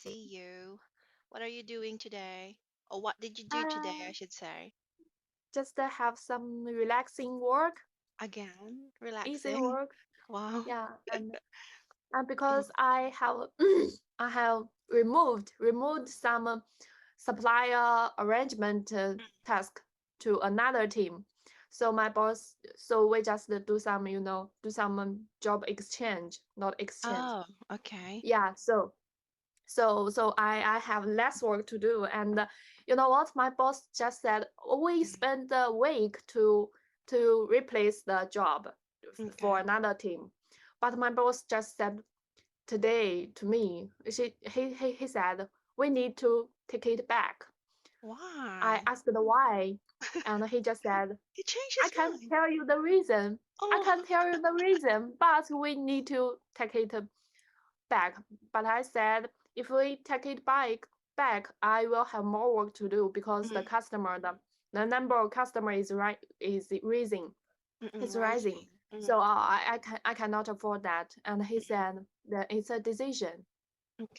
see you. What are you doing today? Or what did you do today, I Uh, should say? just have some relaxing work, Again, easy relaxing. work. Wow. Yeah, and Mm, because I have I have removed some supplier arrangement task to another team. So my boss, so we just do some, do some job exchange, not exchange. Oh, okay. Yeah, so I have less work to do, and you know what? My boss just said we Mm, spend a week to replace the job for okay. another team, but my boss just said today to me, he said we need to take it back. I Why? asked why, and he just said He changed I his can't mind. tell you the reason. I Oh, can't tell you the reason, but we need to take it back. But I said, if we take it back, I will have more work to do because mm, the number of customer is rising. It's rising. rising. Mm, So I cannot afford that. And he mm, said that it's a decision.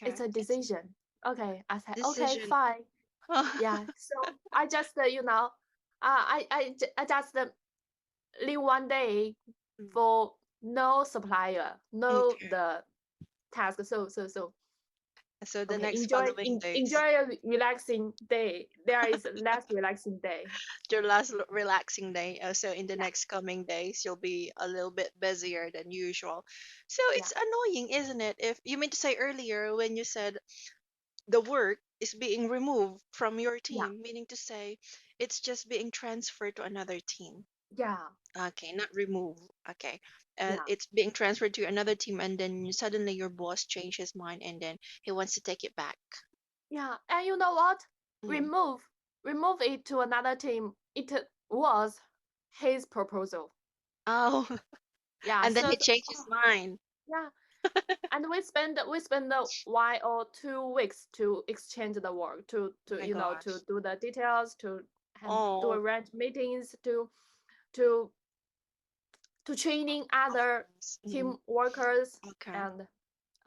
It's okay. a It's decision. Okay, I said okay, decision. fine. Yeah. So I just I just leave one day Mm, for no supplier, no okay. the task. So So the okay, next following days, enjoy a relaxing day. There is less relaxing day. your last relaxing day. So in the Yeah, next coming days, you'll be a little bit busier than usual. So yeah, it's annoying, isn't it? If you meant to say earlier when you said the work is being removed from your yeah, team, meaning to say it's just being transferred to another team. yeah, Okay, not remove. Okay. yeah, It's being transferred to another team, and then suddenly your boss changed his mind, and then he wants to take it back. yeah. And you know what? Mm. Remove, remove it to another team. It was his proposal. Oh, Yeah. and then he changed his mind. Yeah. And we spend a while or 2 weeks to exchange the work Oh to my to gosh. do the details to and to Oh, arrange meetings to to training of other course. team workers. Okay. And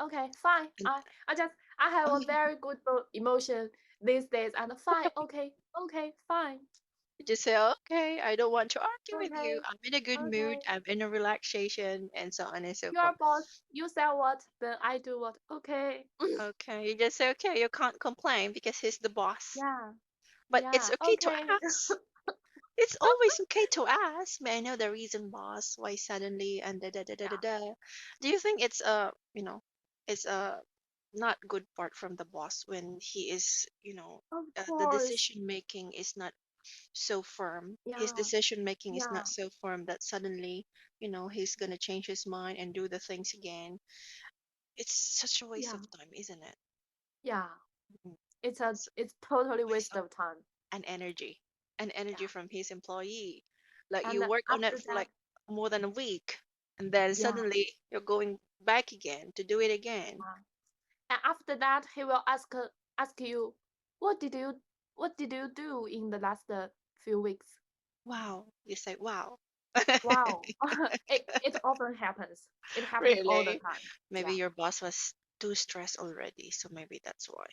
okay, fine. And I have a very good emotion these days, and fine. Okay, okay, fine. you just say, okay, I don't want to argue with you. Okay, I'm in a good mood. okay. I'm in a relaxation, and so on and so Your forth. boss, you say what, then I do what. Okay. Okay, you just say, okay, you can't complain because he's the boss. Yeah, But it's yeah. okay to Okay. ask. It's always okay to ask. May I know the reason, boss? Why suddenly and da da da da da Yeah, da? Do you think it's it's a not good part from the boss when he is, of the course. decision making is not so firm. His Yeah, decision making is not yeah, so firm that suddenly, he's gonna change his mind and do the things again. It's such a waste yeah, of time, isn't it? yeah. Mm. It's It's totally waste waste of of time. an energy, an energy Yeah. from his employee. Like And you work on it after for that, like more than a week, and then yeah, suddenly you're going back again to do it again. yeah. And after that, he will ask you, what did you what did you do in the last few weeks? Wow, you say, wow. Wow. It often happens. It happens all the Really? time. Maybe Yeah. your boss was too stressed already, so maybe that's why.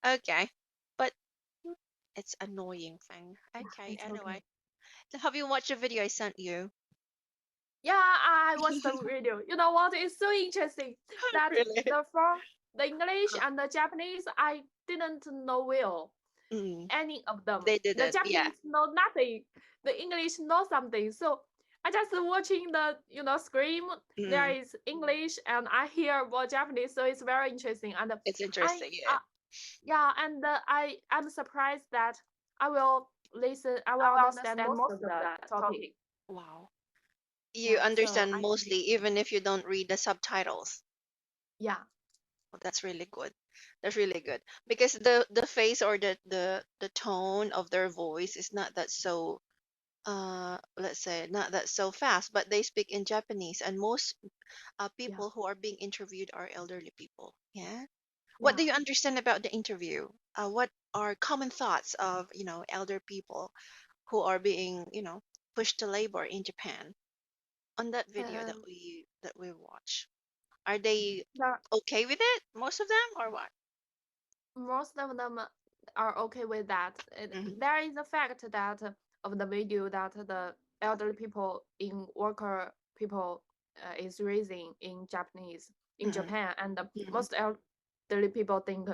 Okay, but it's annoying thing. Yeah, Okay, it's anyway. okay. So have you watched the video I sent you? Yeah, I watched the video. You know what? It's so interesting that Really? the English and the Japanese, I didn't know well Mm, any of them. they The didn't. Yeah. Japanese know nothing. The English know something. So I just watching the screen. There Mm, is English and I hear about Japanese. So it's very interesting. And it's I interesting. Yeah. yeah, and I'm surprised that I will listen. I will I will understand understand most most of of the the topic. topic. Wow. You Yeah. So understand mostly even if you don't read the subtitles. yeah, Well, that's really good. That's really good because the face or the tone of their voice is not that so let's say not that so fast, but they speak in Japanese, and most yeah, people who are being interviewed are elderly people. Yeah. What do yeah. you understand about the interview? What are common thoughts of elder people who are being pushed to labor in Japan on that video that Um, we watch? Are they there okay with it, most of them, or what? most of them are okay with that. Mhm. There is a fact that of the video that the elderly people in worker people is raising in Mhm. Japan, and Mhm. most elderly people think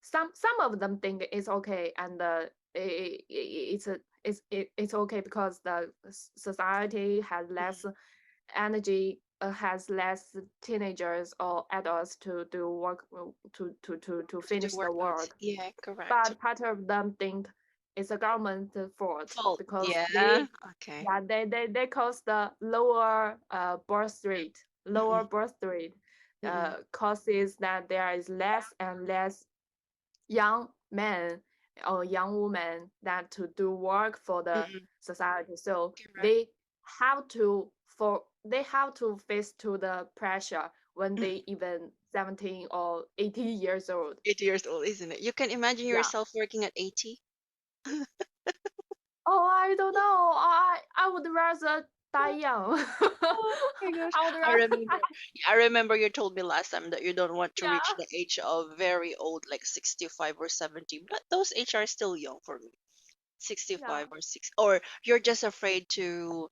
some of them think it's okay, and it's okay because the society has less Mhm. energy, has less teenagers or adults to do work, to To do finish the workouts. work. Yeah, correct. But part of them think it's a government fault Fault. because Yeah. Okay. they cause the lower Mm-mm. birth rate Mm-mm. causes that there is less and less young men or young women that to do work for the Mm-mm. society. So Correct. they have to face to the pressure when Mm. they even 17 or 18 years old. 80 years old, isn't it? You can imagine Yeah. yourself working at 80. Oh, I don't know. I would rather die young. Oh my gosh. I would I rather remember I remember you told me last time that you don't want to yeah. reach the age of very old, like 65 or 70. But those age are still young for me. Yeah. 65 or 6, or you're just afraid to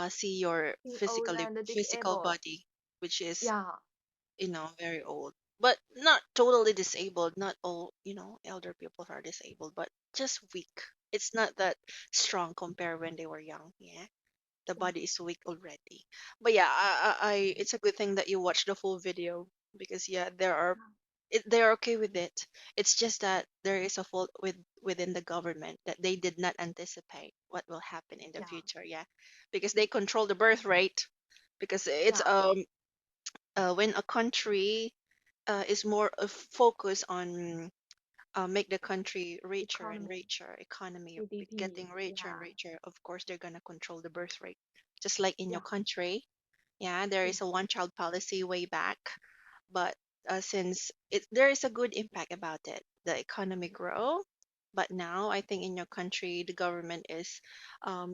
see your Being old and physical disabled. body, which is, Yeah. very old. But not totally disabled. Not all, elder people are disabled, but just weak. It's not that strong compared when they were young. Yeah, the Yeah. body is weak already. But yeah, it's a good thing that you watched the full video, because yeah, they're okay with it. It's just that there is a fault within the government, that they did not anticipate what will happen in the Yeah. future. Yeah, because they control the birth rate. Because it's Yeah. when a country is more focused on make the country richer and Economy. richer, economy GDP. getting richer and Yeah. richer, of course they're gonna control the birth rate. Just like in your Yeah. country, yeah, there Yeah. is a one child policy way back, but since there is a good impact about it, the economy grow. But now I think in your country the government is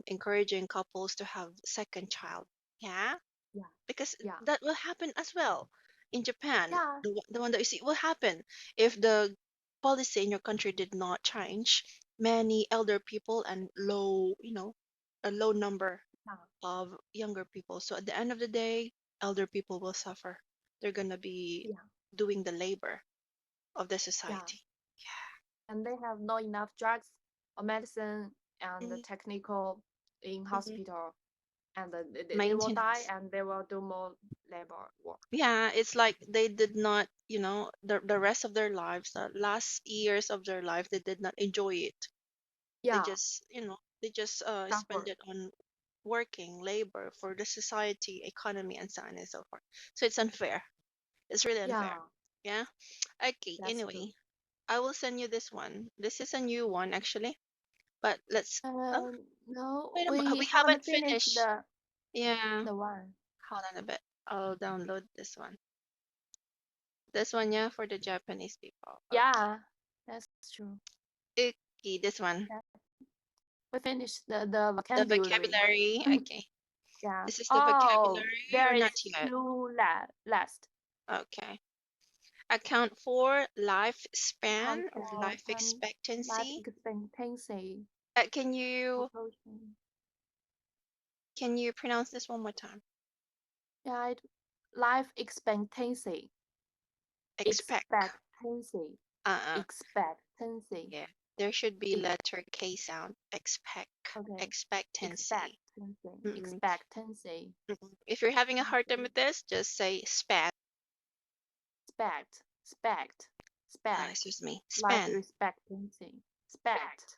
encouraging couples to have second child. Yeah, Yeah. because Yeah. that will happen as well in Japan. Yeah. The one that you see will happen if the policy in your country did not change. Many elder people and a low number Yeah. of younger people. So at the end of the day, elder people will suffer. They're gonna be Yeah. doing the labor of the Yeah. society. And they have not enough drugs or medicine and the Mhm. technical in Mhm. hospital, and they will die Maintenance. and they will do more labor work. Yeah, it's like they did not, the rest of their lives, the last years of their life, they did not enjoy it. They Yeah. just, spend Suffer. it on working, labor for the society, economy, and so on and so forth. So it's unfair. It's really unfair. Yeah. Yeah. Okay. That's true. Anyway, I will send you this one. This is a new one actually, but let's. Oh, No, wait a minute. we We haven't haven't finished finished. Yeah. the one. Hold on a bit. I'll download this one. This one, yeah, for the Japanese people. Okay. Yeah, that's true. Okay, this one. Yeah. We finished the The vocabulary. vocabulary. Okay. Yeah. This is the Oh, vocabulary or there not is yet? two last. Okay. Account for Count lifespan or for life life expectancy. expectancy. Can you Proportion. pronounce this one more time? Yeah, life expectancy. Expect. Expectancy. Uh-uh. Expectancy. Yeah. There should be Ex letter K sound. okay. Expectancy. Expectancy. Mm-mm. Expectancy. Mm-mm. If you're having a hard time with this, just say span. Spect. Spect. Excuse me. Life Span. expectancy. Spect.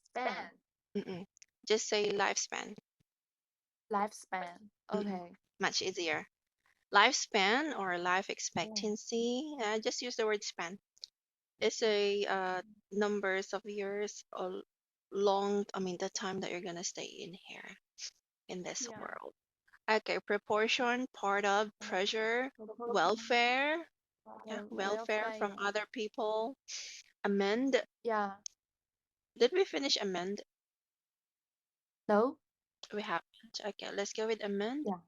Span. Mm-mm. Just say lifespan. Lifespan. Mm-mm. Okay. Much easier. Lifespan or life Yeah. expectancy. Just use the word span. It's a numbers of years or long. I mean, the time that you're gonna stay in here in this Yeah. world. Okay, proportion, part of, pressure, Proportion. welfare. Yeah, welfare from Welfare. other people. Amend. Yeah. Did we finish amend? No? We haven't. Okay, let's go with amend. Yeah.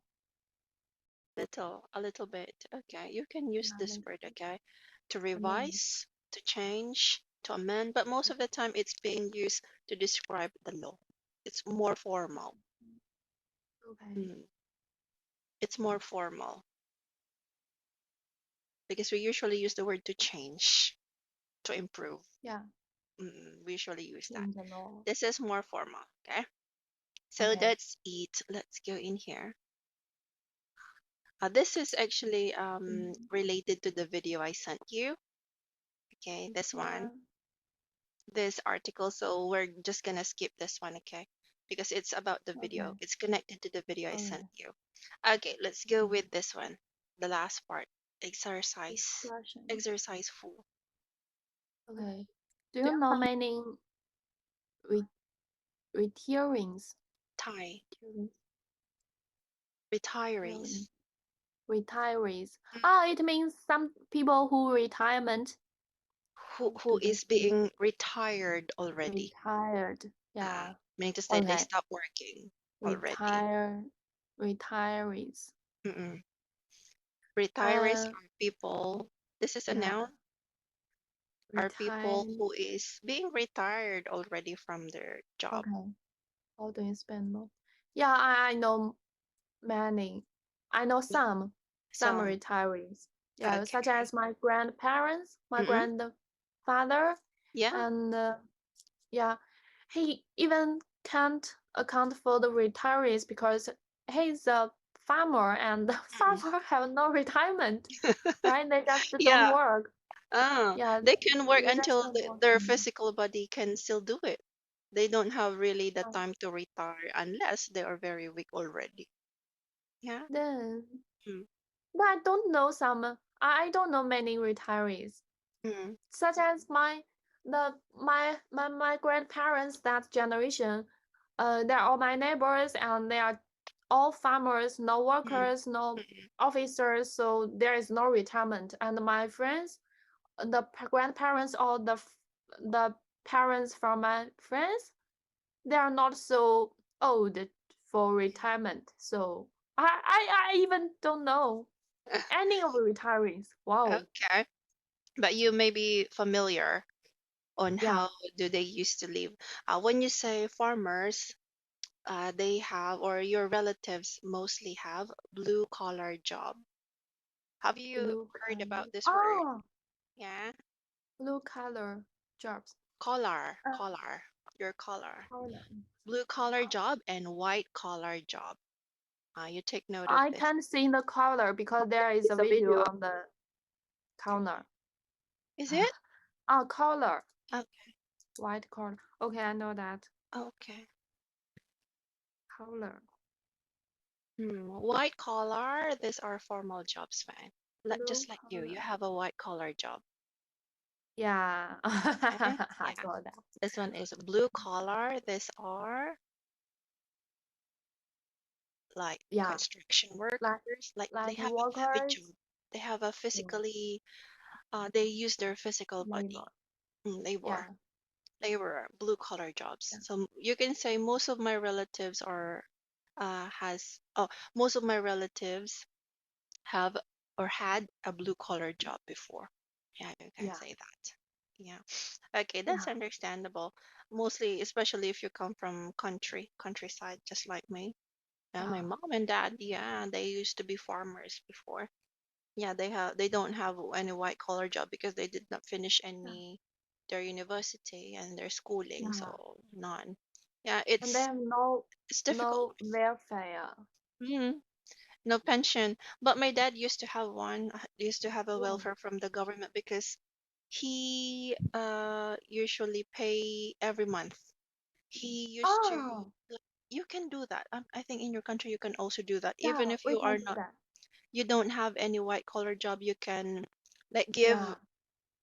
A little bit. Okay, you can use Yeah. this word. Okay, to Amend. revise. to change, to amend, but most of the time it's being used to describe the law. It's more formal. Okay. Mm, it's more formal because we usually use the word to change, to improve. Yeah. We usually use that. Change the law. This is more formal, okay? So Okay. that's it. Let's go in here. This is actually related to the video I sent you. Okay, this Yeah. one, this article. So we're just gonna skip this one, okay? Because it's about the video. Okay. It's connected to the video I sent Okay. you. Okay, let's go Mm. with this one. The last part. Exercise. Discussion. Exercise full. Okay. Do you know many re retirings? Tie. Retirings. Retirees. Retirees. Mm. Ah, it means some people who retirement. Who How who do they is speak? being retired already? Retired. Yeah. Meaning to say they Okay. stop working already. Retire. Retirees. Mm-mm. Retirees Uh, are people, this is a yeah. noun, are people Retire. who is being retired already from their job. Okay. How do you spend more? Yeah, I know many. I know Yeah. some Some, retirees. Yeah, such okay. as my grandparents, my Mm-mm. grandfather, Yeah. and yeah, he even can't account for the retirees because he's a farmer and the Mm. farmer have no retirement, right? They just don't Yeah. work. Yeah, They can work they just until don't their working. physical body can still do it. They don't have really the time to retire unless they are very weak already. Yeah. Then, Mm. but I don't know some. I don't know many retirees, Mm. such as my grandparents that generation. They're all my neighbors, and they are all farmers, no Mm. workers, no Mm. officers, so there is no retirement. And my friends, the grandparents or the parents from my friends, they are not so old for retirement. So I even don't know any of the retirees. Wow. Okay. But you may be familiar on Yeah. how do they used to live. When you say farmers, they have, or your relatives mostly have, blue collar job. Have you Blue heard color. about this word? Oh, Yeah, blue color jobs. collar, Uh, collar, your collar. color. Blue collar job and white collar job. You take note of I this. can't see the color because there is a It's a video video. on the counter. Is it? Oh, color. Okay, White color. Okay, I know that. okay. Color. White collar, these are formal jobs, man. Blue Just like you color. have a white collar job. Yeah. Okay? I Yeah. saw that. This one is blue collar. These are like Yeah. construction Like workers. Like they like have a heavy workers. job. They have a Yeah. physically, they use their physical body. Labor. Labor. Yeah. Labor, blue collar jobs. Yeah. So you can say most of my relatives are, most of my relatives have or had a blue collar job before. Yeah, you can Yeah. say that. Yeah. Okay, that's Yeah. understandable. Mostly, especially if you come from countryside, just like me. Yeah, my Yeah. mom and dad, yeah, they used to be farmers before. Yeah, they don't have any white collar job because they did not finish Yeah. any their university and their schooling, Yeah. so none. Yeah, And they have it's difficult. no welfare. Mm, no pension. But my dad used to have one, used to have a Oh. welfare from the government because he usually pay every month. He used to, Oh, you can do that. I think in your country you can also do that. Even yeah, if we you can are do not, that. you don't have any white collar job, you can like give Yeah.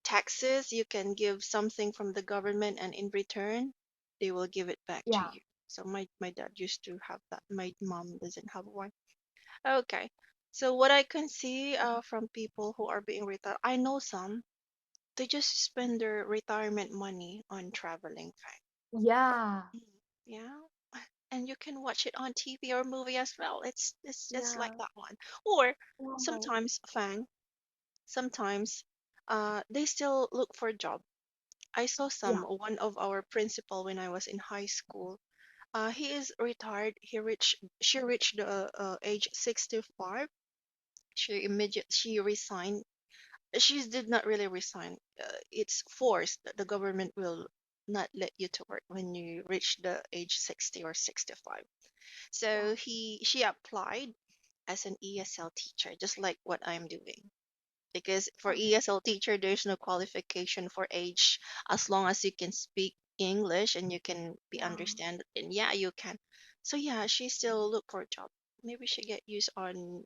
taxes, you can give something from the government, and in return, they will give it back to Yeah. you. So my dad used to have that. My mom doesn't have one. Okay. So what I can see from people who are being retired, I know some, they just spend their retirement money on traveling. Yeah. Yeah. And you can watch it on TV or movie as well. It's just like Yeah. that one. Or Wow. sometimes, Fang, sometimes, they still look for a job. I saw Yeah. one of our principal when I was in high school. He is retired. She reached the age 65. She resigned. She did not really resign. It's forced that the government will not let you to work when you reach the age 60 or 65. Yeah. So she applied as an ESL teacher, just like what I'm doing. Because for Oh, ESL teacher, there's no qualification for age as long as you can speak English and you can be yeah. understand. And yeah, you can. So yeah, she still look for a job. Maybe she get used on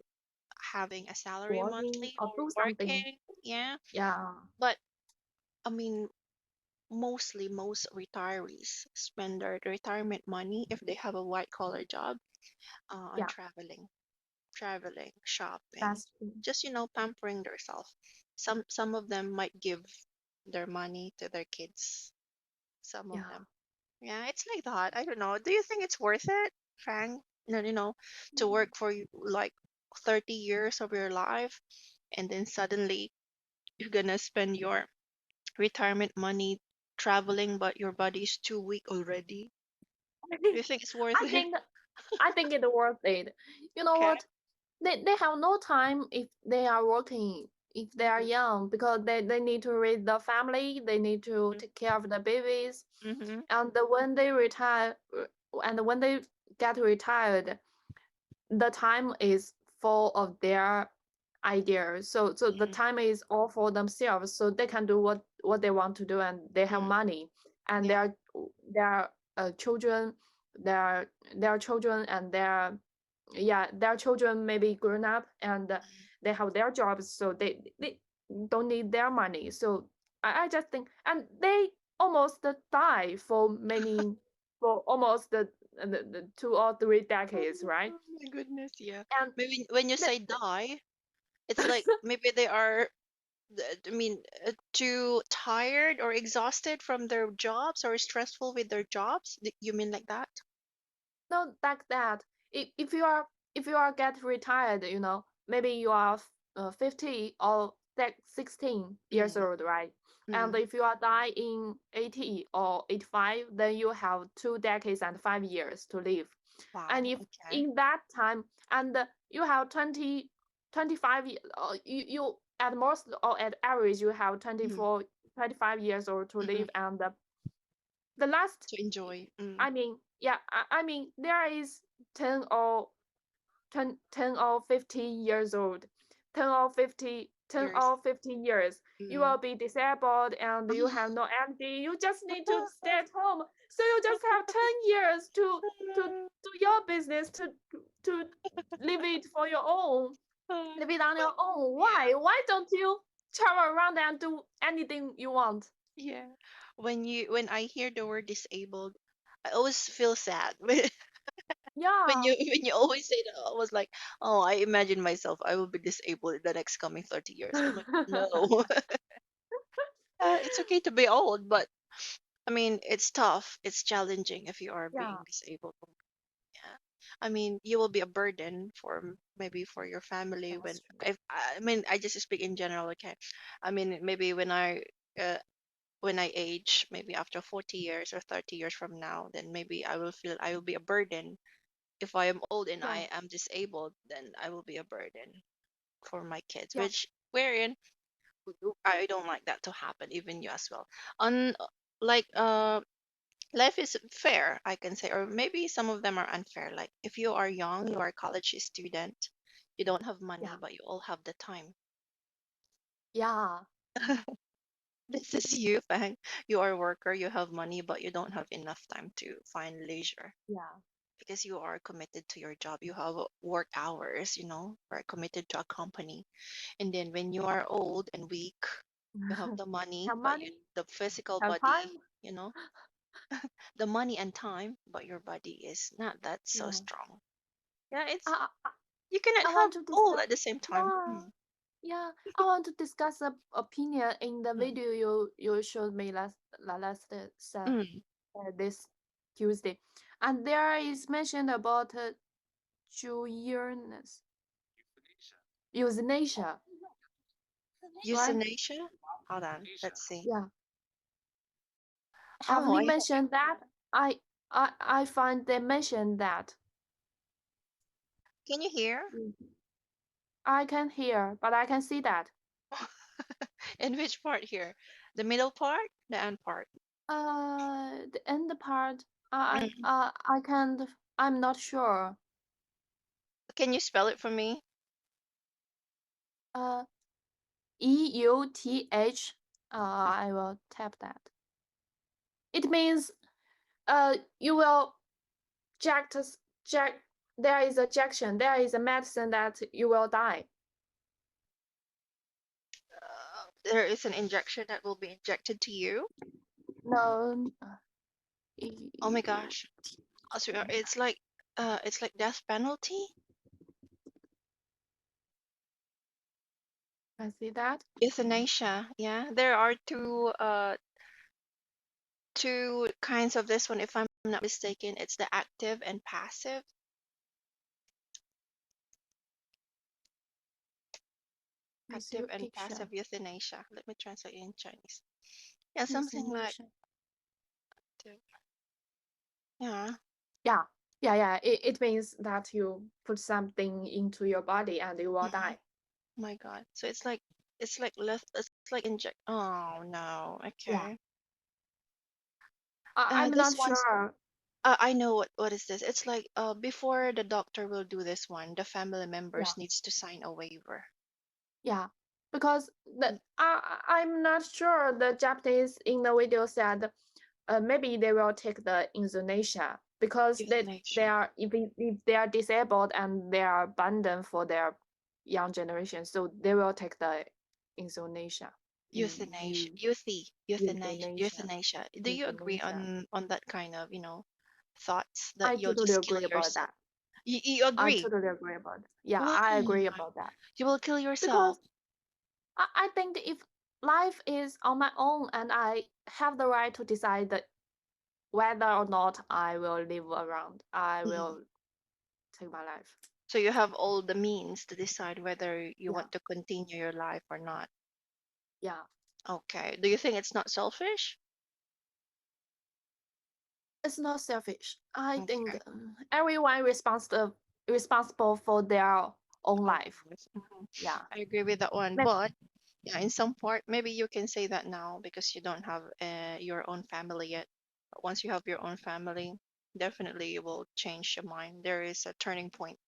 having a salary Working monthly or or do something. working. Yeah, Yeah. but I mean, mostly most retirees spend their retirement money if they have a white collar job on Yeah. traveling, shopping, That's true. just pampering themselves. Some of them might give their money to their kids. Some of Yeah. them, yeah, it's like that. I don't know. Do you think it's worth it, Fang? To Mm. work for like 30 years of your life, and then suddenly you're gonna spend your retirement money traveling, but your body's too weak already. Do you think it's worth I it? think I think it's worth it. You know Okay. what? They have no time if they are working, if they are young, because they need to raise the family, they need to take care of the babies. Mm-hmm. And when they retire, and when they get retired, the time is full of their ideas. So the time is all for themselves, so they can do what they want to do, and they have Mm-hmm. money, and Yeah. their children, their their children and their yeah, their children may be grown up, and they have their jobs, so they don't need their money. So I just think, and they almost die for almost the 2 or 3 decades, right? Oh my goodness, yeah. And Maybe when you say the, die, it's like maybe they are, too tired or exhausted from their jobs or stressful with their jobs. You mean like that? not like that. If you are, if you are get retired, maybe you are 50 or 16 years Mm, old, right? And mm. if you are die in 80 or 85, then you have 2 decades and 5 years to live. And Wow. if Okay. in that time, and you have 20, 25, you at most or at average you have Mm, 24, 25 years old to mm-hmm. live, and the last, To enjoy. Mm. I mean, yeah, I mean, there is 10 or 10 or 50 years old, 10 or 50, 10 Years. or 50 years, you will Mm. be disabled and you have no energy. You just need to stay at home. So you just have 10 years to do your business, to live it for your own, live it on But your own. yeah, Why don't you travel around and do anything you want? yeah. When I hear the word disabled, I always feel sad. When Yeah. you always say that, I was like, oh, I imagine myself, I will be disabled in the next coming 30 years. I'm like, no. It's okay to be old, but I mean, it's tough. It's challenging if you are Yeah, being disabled. Yeah. I mean, you will be a burden for maybe for your family when that's true. if I mean, I just speak in general, okay? I mean, maybe uh, when I age, maybe after 40 years or 30 years from now, then maybe I will feel I will be a burden. If I am old and Yeah, I am disabled, then I will be a burden for my kids, yeah, which wherein I don't like that to happen, even you as well. On like life is fair, I can say, or maybe some of them are unfair. Like if you are young, you are a college student, you don't have money, yeah, but you all have the time. yeah, This is you, Fang. You are a worker, you have money, but you don't have enough time to find leisure yeah, because you are committed to your job. You have work hours, are committed to a company. And then when you are old and weak, you have the money, have but money, the physical have time. body, the money and time, but your body is not that so Yeah. strong. Yeah, I, I, you cannot I have want to all discuss. at the same time. Yeah, Mm. yeah. I want to discuss a opinion in the Mm. video you showed me last Mm. this Tuesday, and there is mentioned about euthanasia, euthanasia, right? Euthanasia? Hold on. Let's see. Yeah. Have Oh, they I hope. mentioned that? I find they mentioned that. Can you hear? Mm. I can hear, but I can see that. In which part here? The middle part? The end part? The end part, Mm. I can't. I'm not sure. Can you spell it for me? Uh, EUTH. I will tap that. It means you will jack jack. There is a jackson. There is a medicine that you will die. There is an injection that will be injected to you. No. Oh my gosh. I swear, it's like death penalty. I see that. Euthanasia. Yeah. There are two kinds of this one, if I'm not mistaken. It's the active and passive. Active and Euthanasia. passive euthanasia. Let me translate it in Chinese. Yeah, something like Euthanasia. yeah. Yeah. Yeah, yeah. It means that you put something into your body and you will Mhm. die. My God. So it's like inject. Oh no. Yeah. Okay. I'm This not one's sure. I know what is this. It's like before the doctor will do this one, the family Yeah. members needs to sign a waiver. Yeah. Because Mm. I'm not sure the Japanese in the video said maybe they will take the euthanasia because they Euthanasia. are if they are disabled and they are abandoned for their young generation, so they will take the euthanasia. Euthanasia. You Euthanasia. euthanasia. Euthanasia. Do you agree Euthanasia. on that kind of, thoughts that I you'll totally just kill agree about yourself? that. You I agree? totally agree about that. Yeah, Why? I agree about that. You will kill yourself. Because I think if life is on my own and I have the right to decide that whether or not I will live around, I Mhm. will take my life. So you have all the means to decide whether you Yeah, want to continue your life or not. yeah. Okay. Do you think it's not selfish? It's not selfish. I think Okay. everyone responsible for their own Oh, life. yes. Mhm. Yeah. I agree with that one. Maybe, But yeah, in some part, maybe you can say that now because you don't have your own family yet. But once you have your own family, definitely you will change your mind. There is a turning point.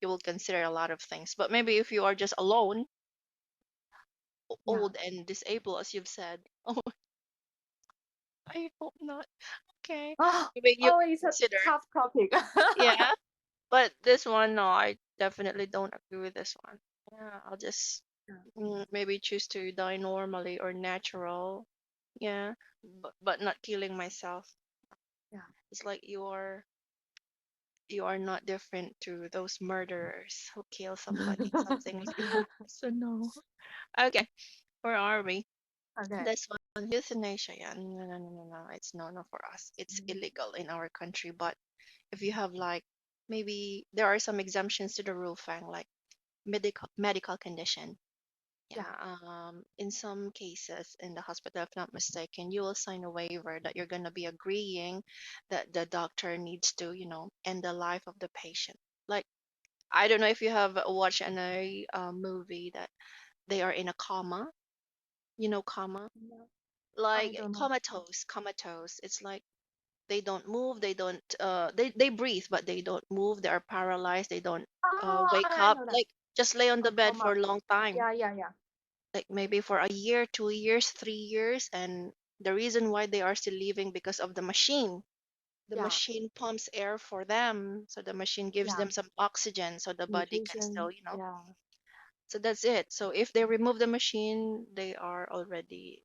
You will consider a lot of things. But maybe if you are just alone, yeah. old and disabled, as you've said, oh, I hope not. Okay. Oh, Maybe you oh, can it's a consider. tough topic. Yeah. But this one, no, I definitely don't agree with this one. Yeah, I'll just Yeah, maybe choose to die normally or natural. Yeah, but not killing myself. yeah. It's like you are not different to those murderers who kill somebody, something like that. So no. Okay, where are we? Okay. This one, euthanasia. Yeah, no, no, no, no, no. It's no for us. It's Mm, illegal in our country. But if you have like maybe there are some exemptions to the rule, Fang, like medical condition. yeah, Yeah, in some cases in the hospital, if not mistaken, you will sign a waiver that you're going to be agreeing that the doctor needs to, end the life of the patient. Like, I don't know if you have watched a movie that they are in a coma, coma, no, I like don't know. comatose. It's like they don't move, they don't, they breathe, but they don't move. They are paralyzed. They don't Oh, wake I up. know that. Like, just lay on the A bed for coma. a long time, Yeah, yeah, yeah, like maybe for a year, 2 years, 3 years. And the reason why they are still living because of the machine. The yeah, machine pumps air for them. So the machine gives yeah. them some oxygen so the body can still, Nutrition. Yeah, So that's it. So if they remove the machine, they are already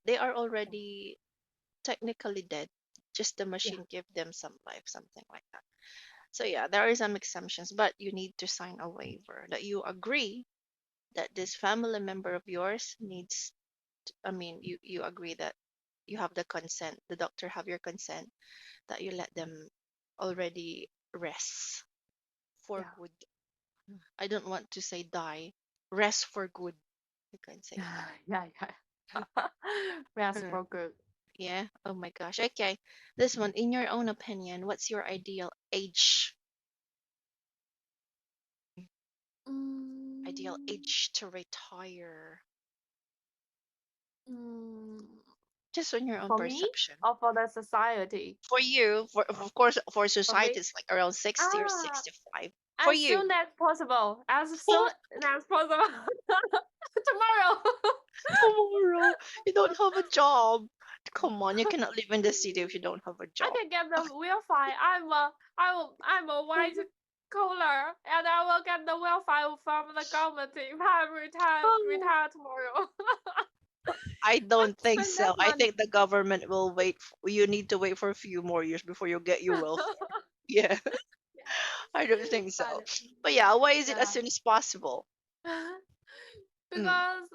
technically dead. Just the yeah, machine give them some life, something like that. So yeah, there are some exemptions, but you need to sign a waiver that you agree that this family member of yours needs I mean, you agree that you have the consent, the doctor have your consent that you let them already rest for yeah. good. I don't want to say die, rest for good. You can say that. Yeah, yeah. Rest Mm, for good. yeah. Oh my gosh. Okay. This one, in your own opinion, what's your ideal age? Ideal Mm, age to retire? mm, Just on your own for me perception. or for the society? For you, for of course, for For society, me, it's like around 60 or ah, 65. For as you, soon as possible. As soon as possible. Tomorrow. tomorrow, you don't have a job. Come on, you cannot live in the city if you don't have a I job. can get the Wi-Fi. I'm a white collar, and I will get the Wi-Fi from the government if I retire tomorrow. I Just don't think spend that so. I money. think the government will wait. You need to wait for a few more years before you get your welfare. Yeah, Yeah, I don't think but so. But yeah, why is it as yeah, soon as possible? Mm. because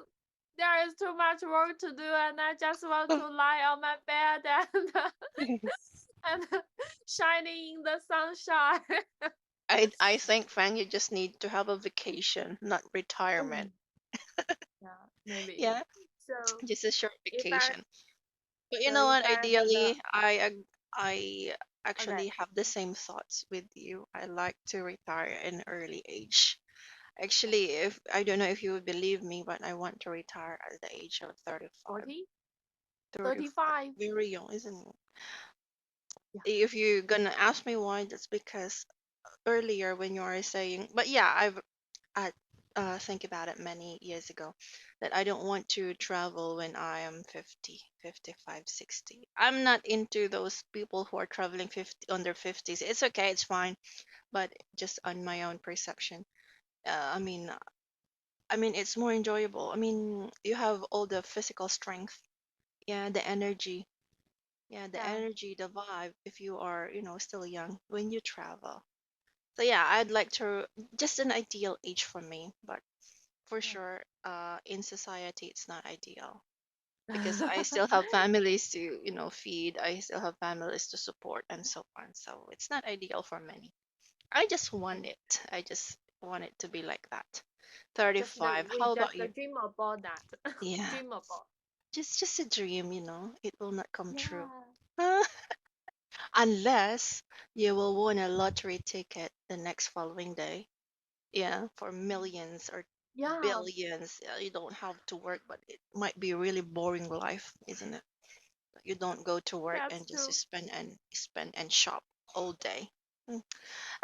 there is too much work to do, and I just want to lie on my bed and and shining in the sunshine. I think, Fang, you just need to have a vacation, not retirement. Mm, yeah, maybe. Yeah, So just a short if I vacation. But you so know if what? I have the Ideally, I okay. actually have the same thoughts with you. I like to retire in early age. Actually, if I don't know if you would believe me, but I want to retire at the age of 35. 40, 35. 35. Very young, isn't it? Yeah. If you're gonna ask me why, that's because earlier when you are saying, but yeah, I think about it many years ago that I don't want to travel when I am 50, 55, 60. I'm not into those people who are traveling 50 on their 50s. It's okay, it's fine, but just on my own perception. I mean, it's more enjoyable. I mean, you have all the physical strength, yeah, the energy, yeah, the Yeah. energy, the vibe if you are, still young when you travel. So yeah, I'd like to just an ideal age for me, but for sure, in society, it's not ideal because I Yeah. still have families to, feed. I still have families to support and so on. So it's not ideal for many. I just want it. I just want it to be like that. Just the 35. we How just about you? dream about that. Yeah, Dream about. just a dream, It will not come true. Yeah. Unless you will win a lottery ticket the next following day. Yeah, for millions or Yeah, billions. You don't have to work, but it might be a really boring life, isn't it? You don't go to work that's and just true. spend and shop all day. Mm.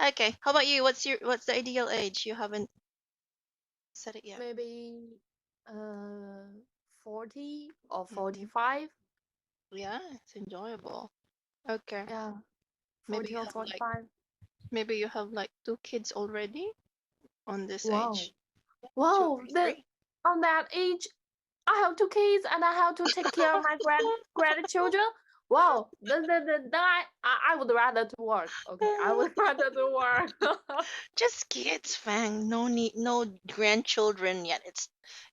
Okay, how about you? What's the ideal age? You haven't said it yet. Maybe uh 40 or Hmm. 45. Yeah, it's enjoyable. Okay, Yeah, maybe 40 you or have like 45. two kids already on this Wow. age. Two Wow, or then three. on that age, I have two kids and I have to take care of my grandchildren. Wow, then I would rather to work. Okay, I would rather to work. Just kids, Fang. No need, no grandchildren yet.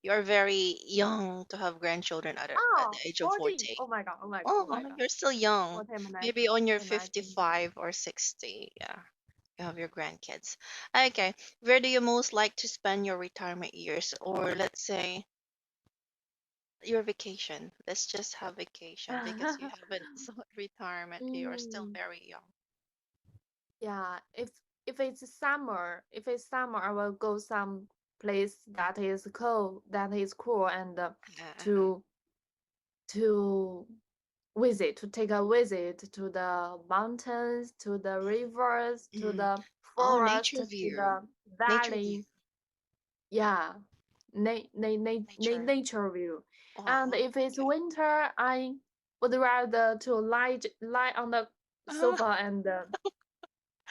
You're very young to have grandchildren at the Oh, age of 40. 40. Oh my God, oh my God, oh my Oh, God. you're still young. What am I? Maybe on your What am I thinking? 55 or 60. Yeah, you have your grandkids. Okay, where do you most like to spend your retirement years? Or let's say your vacation. Let's just have vacation because you haven't sought retirement. You are still Mm, very young. yeah, if it's summer, I will go some place that is cool, and Uh-huh. to to to take a visit to the mountains, to the rivers, to Mm. the Oh, forest, nature to view. the Nature view. valley. Yeah, Nature. nature view. And Wow. if it's Okay. winter, I would rather to lie on the Uh, sofa and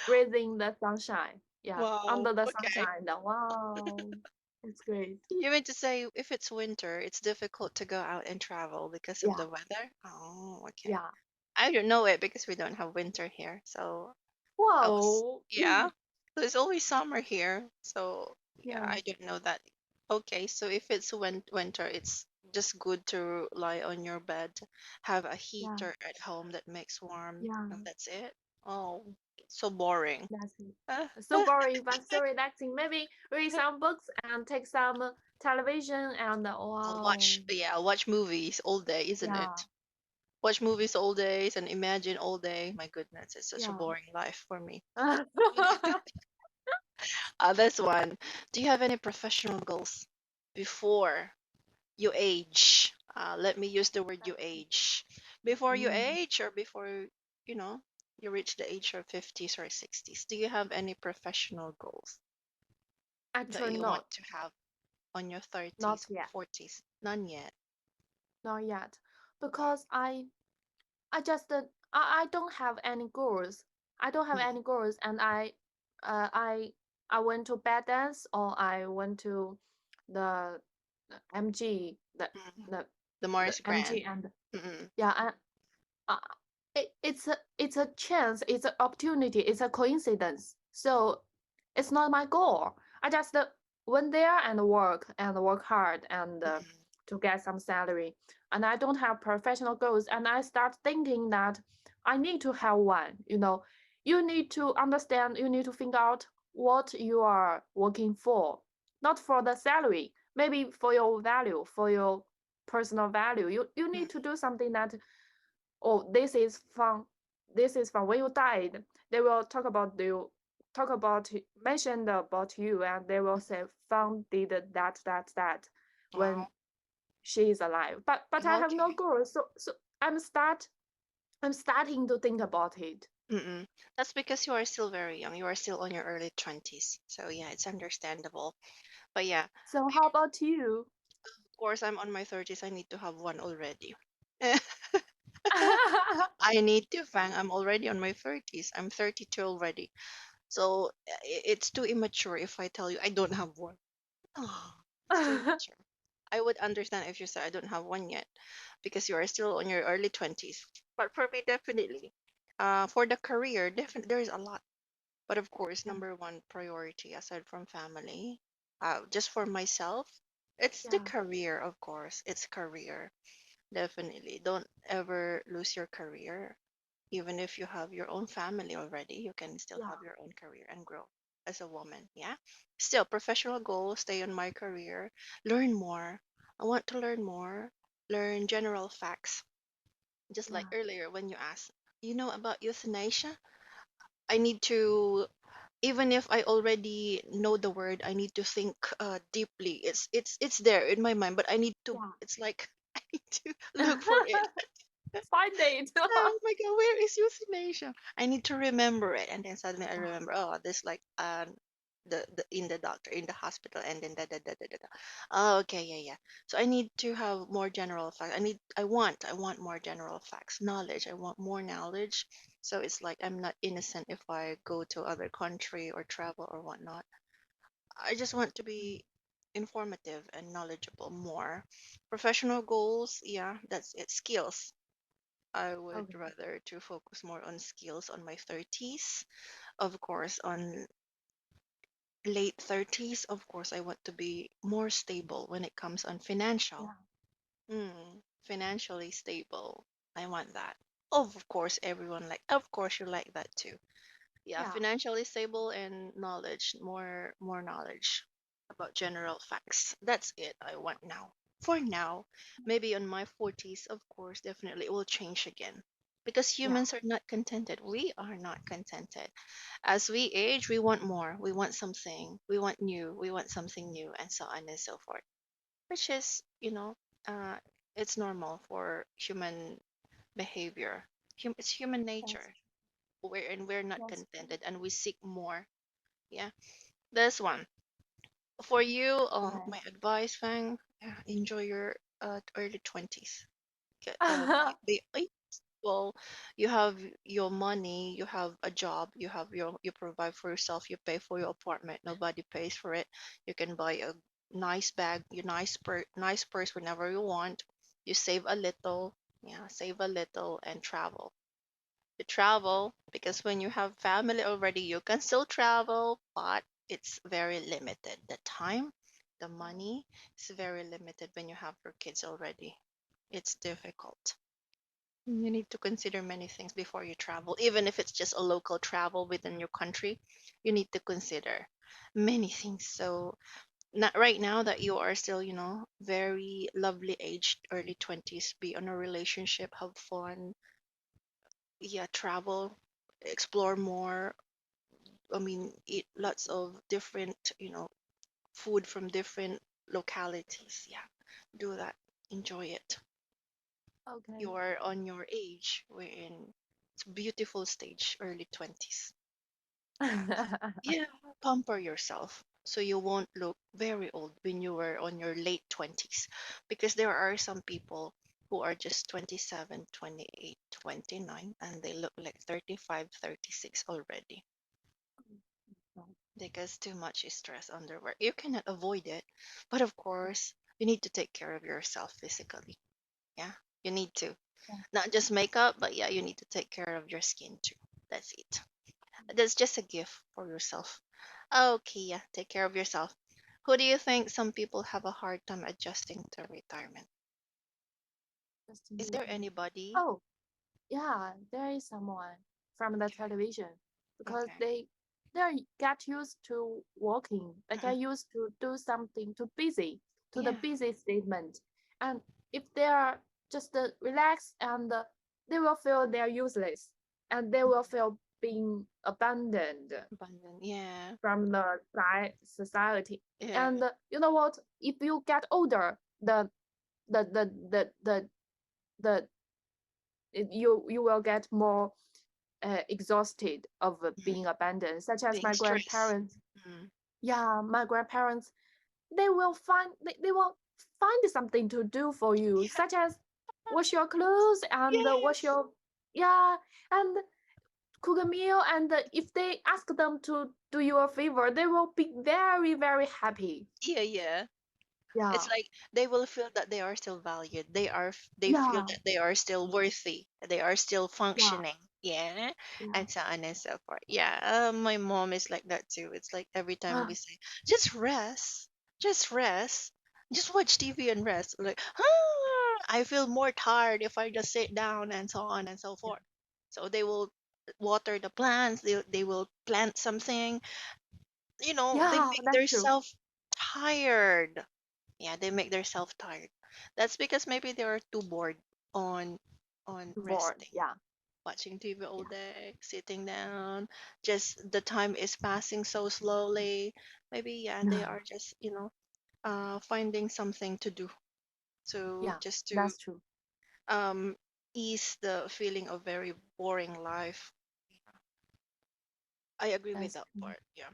breathing the sunshine. Yeah, wow. under the Okay. sunshine. Wow, it's great. You mean to say if it's winter, it's difficult to go out and travel because of Yeah, the weather? Oh, okay. yeah. I don't know it because we don't have winter here. So I was, Wow. yeah. There's always summer here. So yeah, Yeah, I don't know that. Okay, so if it's winter, it's just good to lie on your bed, have a yeah, heater at home that makes warm, yeah. and that's it. Oh, so boring. That's it. Uh, So boring, but so relaxing. Maybe read some books and take some television and wow, watch movies all day, isn't yeah, it? Watch movies all days and imagine all day. My goodness, it's such a yeah. boring life for me. This one. Do you have any professional goals before you age? Let me use the word you age. Before you Mm, age or before, you know, you reach the age of 50s or 60s, do you have any professional goals that actually, you not, want to have on your not 30s or yet, 40s? None yet. not yet, because I just I don't have any goals. I don't have Mm, any goals, and uh I I went to bad dance or I went to the MG mm. the The the Morris Grant. MG and Mm-mm. yeah and uh, it's a chance, it's an opportunity, it's a coincidence. So it's not my goal. I just went there and work hard and Mm-mm. to get some salary. And I don't have professional goals. And I start thinking that I need to have one. You need to understand. You need to figure out what you are working for, not for the salary. Maybe for your value, for your personal value. You need to do something that oh, this is fun. This is fun. When you died, they will talk about mention about you, and they will say fun did that when Wow. she is alive. But I have no Okay. goal, so I'm starting to think about it. Mm-mm. That's because you are still very young. You are still on your early 20s. So yeah, it's understandable. But yeah, So how about you? of course, I'm on my 30s. I need to have one already. I need to, Fang. I'm already on my 30s. I'm 32 already. So it's too immature if I tell you I don't have one. Oh, it's too immature. I would understand if you said I don't have one yet because you are still on your early 20s. But for me, definitely. For the career, definitely there's a lot. But of course, Yeah, number one priority aside from family, just for myself, it's the yeah, career, of course. It's career. Definitely. Don't ever lose your career. Even if you have your own family already, you can still yeah, have your own career and grow as a woman. Yeah. Still, professional goal, stay on my career, learn more. I want to learn more, learn general facts. Just like yeah, earlier when you asked, you know about euthanasia? I need to, even if I already know the word, I need to think deeply. It's there in my mind, but I need to. yeah. It's like I need to look for it. Find it. Oh my God, where is euthanasia? I need to remember it, and then suddenly I Yeah, remember. Oh, this like the in the doctor in the hospital, and then da. Oh, okay, yeah, yeah. So I need to have more general facts. I want more general facts, knowledge. I want more knowledge. So it's like I'm not innocent if I go to other country or travel or whatnot. I just want to be informative and knowledgeable more. Professional goals, yeah, that's it. Skills. I would okay. rather to focus more on skills on my 30s. Of course, on late 30s, of course, I want to be more stable when it comes on financial. Yeah, Financially stable. I want that. Of course, everyone of course, you like that too. Yeah, yeah, financially stable and knowledge, more knowledge about general facts. That's it I want now. For now, maybe on my 40s, of course, definitely it will change again. Because yeah, humans are not contented. We are not contented. As we age, we want more. We want something. We want new. We want something new, and so on and so forth. Which is, uh, it's normal for human behavior. It's human that's nature. We're not that's contented and we seek more. Yeah, that's one. For you, my advice, Fang, enjoy your early 20s. right. Well, you have your money, you have a job, you provide for yourself, you pay for your apartment, nobody pays for it. You can buy a nice bag, your nice purse whenever you want. You save a little, yeah, save a little and travel. To travel because when you have family already, you can still travel, but it's very limited. The time, the money is very limited when you have your kids already. It's difficult. You need to consider many things before you travel, even if it's just a local travel within your country. You need to consider many things. So, not right now that you are still, very lovely aged, early 20s, be on a relationship, have fun, yeah, travel, explore more. I mean, eat lots of different, food from different localities. Yeah, do that. Enjoy it. Okay. You are on your age. We're in it's a beautiful stage, early 20s. Yeah, pamper yourself so you won't look very old when you were on your late 20s. Because there are some people who are just 27, 28, 29, and they look like 35, 36 already because too much stress on their work. You cannot avoid it, but of course, you need to take care of yourself physically. Yeah, you need to. Not just makeup, but yeah, you need to take care of your skin too. That's it. That's just a gift for yourself. Okay, yeah, take care of yourself. Who do you think some people have a hard time adjusting to retirement? Justin Is there Bieber. anybody? Oh, yeah, there is someone from the Okay, television because okay. they get used to working. They Mm-mm. get used to do something too busy to the Yeah, busy statement. And if they are just relaxed and they will feel they're useless and they will feel being abandoned abandon. Yeah, from the society. yeah, And you know what? If you get older, the the the the the you will get more exhausted of being mm. abandoned, such as Being my stressed. grandparents. Mm. Yeah, my grandparents, they will find something to do for you, Yeah, such as wash your clothes and wash yes. your, yeah, and cook a meal. And if they ask them to do you a favor, they will be very, very happy. Yeah, yeah. It's Yeah, like they will feel that they are still valued. They feel yeah, that they are still worthy. They are still yeah, functioning. Yeah, yeah. and so on and so forth. Yeah, my mom is like that too. It's like every time we Ah, say, "Just rest, just rest, just watch TV and rest." Like, ah, I feel more tired if I just sit down and so on and so yeah, forth. So they will water the plants. They will plant something. They yeah, make that's true. themselves tired. Yeah, they make themselves tired. That's because maybe they are too bored on Bored. resting, Yeah, watching TV all yeah, day, sitting down. Just the time is passing so slowly. Maybe yeah, they are just finding something to do. So yeah, just to that's true. um ease the feeling of very boring life. I agree with That's that true. part. Yeah,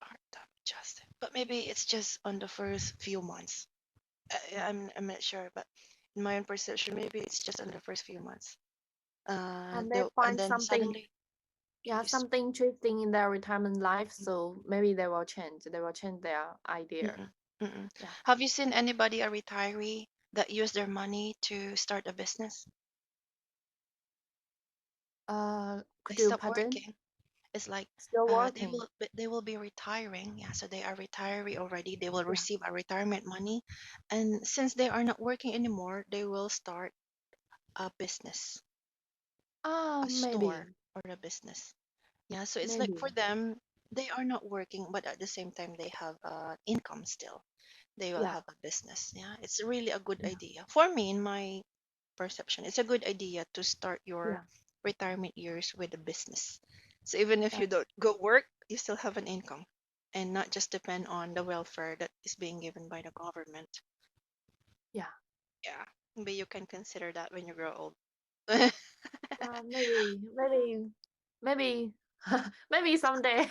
hard time adjusting. But maybe it's just on the first few months. I'm not sure, but in my own perception, maybe it's just in the first few months. And they And find then something, suddenly, yeah, it's, something interesting in their retirement life, so maybe they will change. They will change their idea. mm-mm, mm-mm. Yeah. Have you seen anybody, a retiree, that used their money to start a business? They Could you stop pardon? working. It's like Still they working. will be retiring. Yeah, so they are retiree already. They will Yeah. receive a retirement money, and since they are not working anymore, they will start a business, Ah, a store, maybe, or a business. Yeah, so it's like for maybe. them, they are not working, but at the same time, they have income still. They will Yeah, have a business. Yeah, it's really a good yeah, idea. For me, in my perception, it's a good idea to start your yeah. retirement years with a business. So even if you That's don't go work, you still have an income and not just depend on the welfare that is being given by the government. yeah. Yeah, maybe you can consider that when you grow old. Maybe, maybe, maybe someday.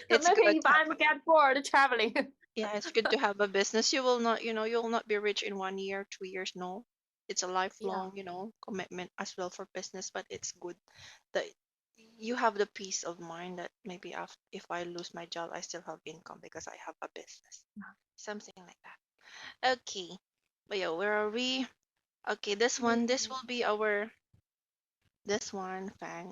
It's Maybe good if to have I'm get bored traveling. Yeah, it's good to have a business. You'll not be rich in 1 year, 2 years. No, it's a Yeah, lifelong, commitment as well for business. But it's good that you have the peace of mind that maybe after, if I lose my job, I still have income because I have a business. Something like that. Okay. But yeah, where are we? Okay, this maybe. will be this one, Fang.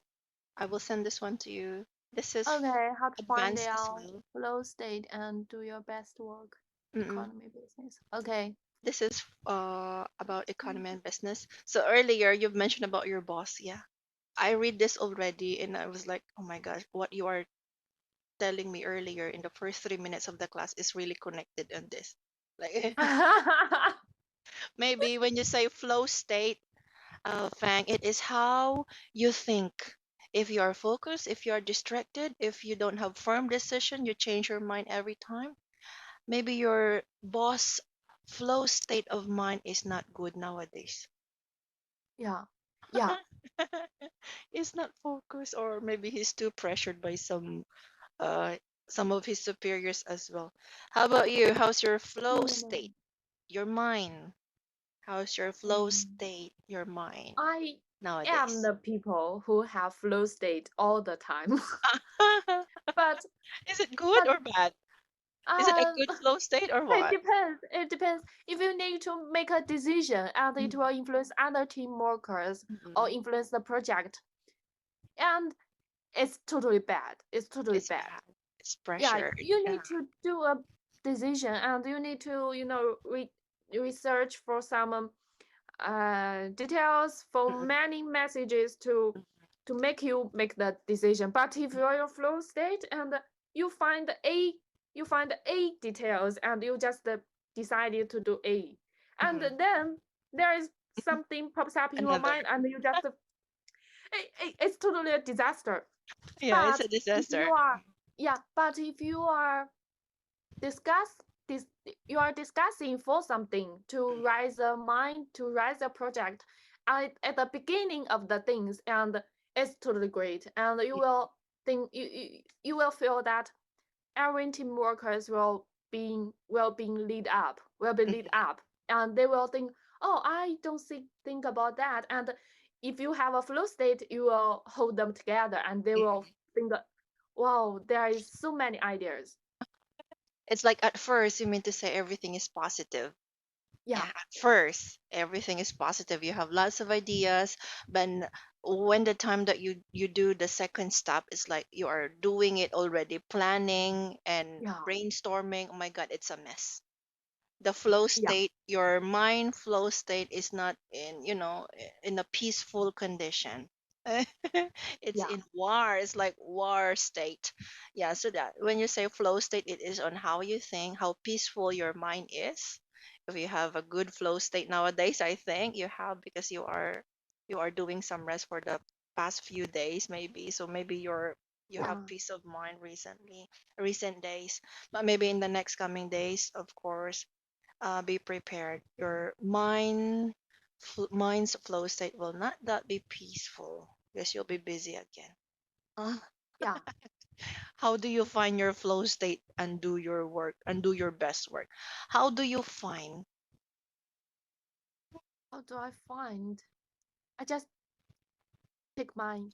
I will send this one to you. This is Okay, how to find advanced their as well. flow state and do your best work. Mm-mm. Economy business. Okay. this is about economy and business. So earlier you've mentioned about your boss. Yeah, I read this already, and I was like, oh my gosh, what you are telling me earlier in the first 3 minutes of the class is really connected on this. Like maybe when you say flow state, Fang, it is how you think. If you are focused, if you are distracted, if you don't have firm decision, you change your mind every time. Maybe your boss flow state of mind is not good nowadays. Yeah. Yeah. He's not focused, or maybe he's too pressured by uh some of his superiors as well. How about you? How's your flow state? Mm. Your mind. How's your flow Mm. state? Your mind I am nowadays? the people who have flow state all the time. but Is it good but or bad? Is it a um good flow state or it what? depends. It depends. If you need to make a decision and it will Mm, influence other team workers or mm-mm. influence the project, and it's totally bad. It's totally It's bad. bad. It's Yeah, pressured. you Yeah. need to do a decision and you need to, research for some details for Mm-mm. many messages to make you make the decision. But if you're in flow state and you find a you find a details and you just decided to do a, and Mm-mm. then there is something pops up in your Another. mind and you just it's totally a disaster. Yeah, it's But a if you disaster. are yeah, but if discuss this you are discussing for something to raise a mind to raise a project at the beginning of the things, and it's totally great, and you will think you will feel that every team workers will be lead Mm-mm. up, and they will think, oh, I don't think about that. And if you have a flow state, you will hold them together and they will Mm-mm. think, wow, there is so many ideas. It's like at first you mean to say everything is positive. Yeah. Yeah, at first everything is positive. You have lots of ideas, but when the time that you do the second step, it's like you are doing it already, planning and Yeah. brainstorming. Oh my God, it's a mess. The flow Yeah. state, your mind flow state is not in, in a peaceful condition. It's Yeah. in war. It's like war state. Yeah, so that when you say flow state, it is on how you think, how peaceful your mind is. If you have a good flow state nowadays, I think you have, because you are doing some rest for the past few days maybe. So maybe you have Yeah. peace of mind recent days. But maybe in the next coming days, of course, be prepared. Your mind's flow state will not that be peaceful, because you'll be busy again. Uh, Yeah. how do you find your flow state and do your work and do your best work? How do you find? How do I find? I just pick mine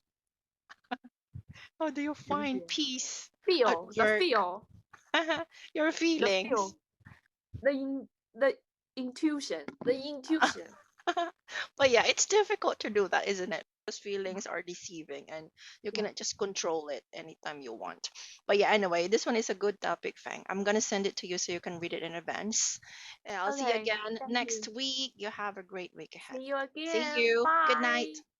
How do you and find feel. peace at Feel the work? feel, Your the feelings. feel, the intuition, the intuition. But yeah, it's difficult to do that, isn't it? Because feelings are deceiving and you Yeah. cannot just control it anytime you want. But yeah, anyway, this one is a good topic, Fang. I'm gonna send it to you so you can read it in advance. And I'll see you Okay. again Thank next you. week. You have a great week ahead. See you See again. you. Good night. Bye.